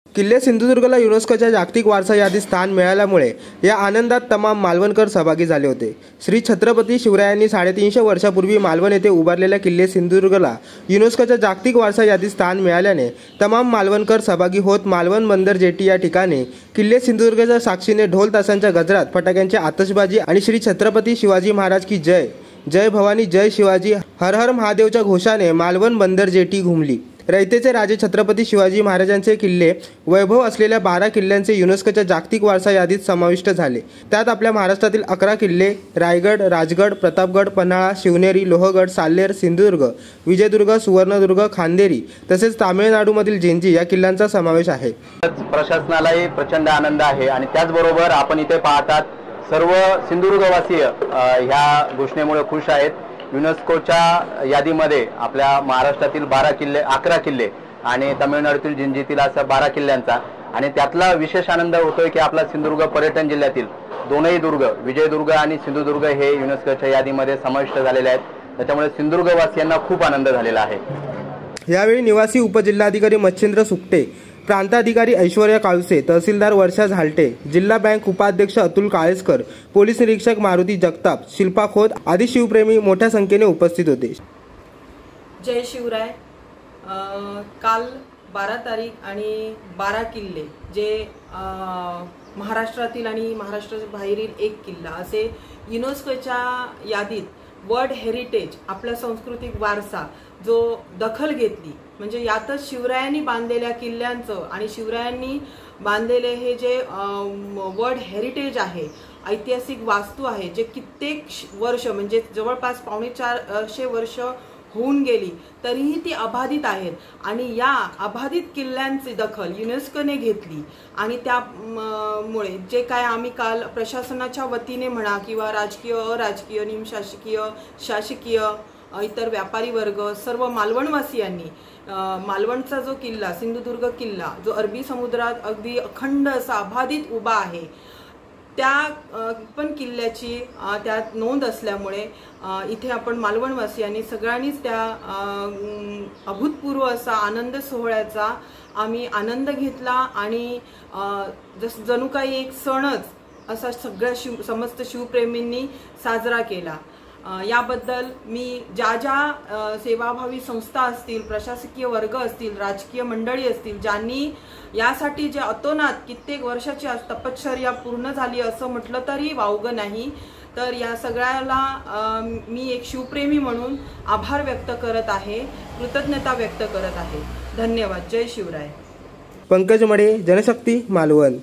किल्ले सिंधुदुर्गला युनेस्कोच्या जागतिक वारसा यादीत स्थान मिळाल्यामुळे या आनंदात तमाम मालवणकर सहभागी झाले होते। श्री छत्रपती शिवरायांनी 350 वर्षापूर्वी मालवण येथे उभारलेल्या किल्ले सिंधुदुर्गला युनेस्कोच्या जागतिक वारसा यादीत स्थान मिळाल्याने तमाम मालवणकर सहभागी होत मालवण बंदर जेटी या ठिकाणी किल्ले सिंधुदुर्गच्या साक्षीने ढोल ताशांच्या गजरात, फटाक्यांची आतषबाजी आणि श्री छत्रपती शिवाजी महाराज की जय, जय भवानी, जय शिवाजी, हर हर महादेवच्या घोषाने मालवण बंदर जेटी घुमली। रयतेचे राजे छत्रपती शिवाजी महाराजांचे किल्ले वैभव असलेल्या 12 किल्ल्यांचे युनेस्कोच्या जागतिक वारसा यादीत समाविष्ट झाले। त्यात आपल्या महाराष्ट्रातील 11 किल्ले रायगड, राजगड, प्रतापगड, पन्हाळा, शिवनेरी, लोहगड, साल्हेर, सिंधुदुर्ग, विजयदुर्ग, सुवर्णदुर्ग, खांदेरी तसेच तामिळनाडूमधील जेंजी या किल्ल्यांचा समावेश आहे। प्रशासनालाही प्रचंड आनंद आहे आणि त्याचबरोबर आपण इथे पाहतात सर्व सिंधुदुर्गवासीय ह्या घोषणेमुळे खुश आहेत। युनेस्कोच्या यादीमध्ये आपल्या महाराष्ट्रातील 11 किल्ले आणि तामिळनाडूतील जिंजीतील अशा 12 किल्ल्यांचा आणि त्यातला विशेष आनंद होतोय की आपला सिंधुदुर्ग पर्यटन जिल्ह्यातील दोनही दुर्ग, विजयदुर्ग आणि सिंधुदुर्ग हे युनेस्कोच्या यादीमध्ये समाविष्ट झालेले आहेत। त्याच्यामुळे सिंधुदुर्गवासियांना खूप आनंद झालेला आहे। यावेळी निवासी उपजिल्हाधिकारी मच्छिंद्र सुकटे, प्रांताधिकारी ऐश्वर्या काळसे, तहसीलदार वर्षा झालटे, जिल्हा बँक उपाध्यक्ष अतुल काळेसकर, पोलीस निरीक्षक मारुती जगताप, शिल्पा खोत आदी शिवप्रेमी मोठ्या संख्येने उपस्थित होते। जय शिवराय। काल 12 तारीख आणि 12 किल्ले जे महाराष्ट्रातील आणि महाराष्ट्राच्या बाहेरील एक किल्ला असे युनेस्कोच्या यादीत वर्ल्ड हेरिटेज आपला सांस्कृतिक वारसा जो दखल घेतली, म्हणजे यातच शिवरायांनी बांधलेल्या किल्ल्यांचं आणि शिवरायांनी बांधलेले हे जे वर्ल्ड हेरिटेज आहे, ऐतिहासिक वास्तू आहे, जे कित्येक वर्ष म्हणजे जवळपास 450 वर्ष होऊन गेली तरीही ती अबाधित आहेत आणि या अबाधित किल्ल्यांची दखल युनेस्कोने घेतली आणि त्यामुळे जे काय आम्ही काल प्रशासनाच्या वतीने म्हणा किंवा राजकीय, अराजकीय, निमशासकीय, शासकीय, इतर व्यापारी वर्ग, सर्व मालवणवासियांनी मालवणचा जो किल्ला सिंधुदुर्ग किल्ला जो अरबी समुद्रात अगदी अखंड असा अबाधित उभा आहे त्या पण किल्ल्याची त्यात नोंद असल्यामुळे इथे आपण मालवणवासियांनी सगळ्यांनीच त्या अभूतपूर्व असा आनंद सोहळ्याचा आम्ही आनंद घेतला आणि जणू काही एक सणच असा सगळ्या समस्त शिवप्रेमींनी साजरा केला। याबद्दल मी ज्या सेवाभावी संस्था असतील, प्रशासकीय वर्ग असतील, राजकीय मंडळी असतील, ज्यांनी यासाठी जे अतोनात कित्येक वर्षाची तपश्चर्या पूर्ण झाली असं म्हटलं तरी वावगं नाही, तर या सगळ्याला मी एक शिवप्रेमी म्हणून आभार व्यक्त करत आहे, कृतज्ञता व्यक्त करत आहे। धन्यवाद। जय शिवराय। पंकज मडे, जनशक्ती, मालवण।